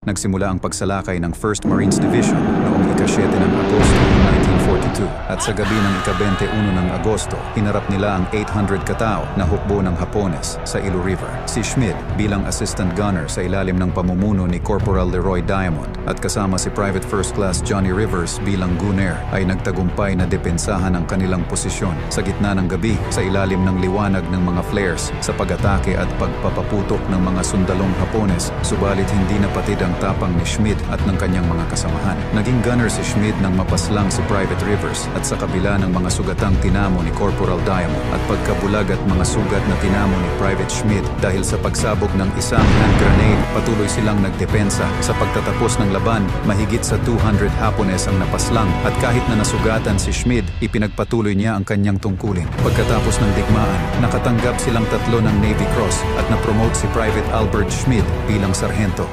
Nagsimula ang pagsalakay ng 1st Marines Division noong ika-7 ng Agosto 1942 at sa gabi ng ika-21 ng Agosto, hinarap nila ang 800 katao na hukbo ng Hapones sa Ilo River. Si Schmid bilang assistant gunner sa ilalim ng pamumuno ni Corporal Leroy Diamond at kasama si Private First Class Johnny Rivers bilang gunner ay nagtagumpay na depensahan ang kanilang posisyon sa gitna ng gabi sa ilalim ng liwanag ng mga flares sa pag-atake at pagpapaputok ng mga sundalong Hapones, subalit hindi napatid ang tapang ni Schmid at ng kanyang mga kasamahan. Naging gunner si Schmid nang mapaslang si Private Rivers at sa kabila ng mga sugatang tinamo ni Corporal Diamond at pagkabulag at mga sugat na tinamo ni Private Schmid dahil sa pagsabog ng isang hand grenade, patuloy silang nagdepensa. Sa pagtatapos ng laban, mahigit sa 200 Hapones ang napaslang at kahit na nasugatan si Schmid, ipinagpatuloy niya ang kanyang tungkulin. Pagkatapos ng digmaan, nakatanggap silang 3 ng Navy Cross at na-promote si Private Albert Schmid bilang sarhento.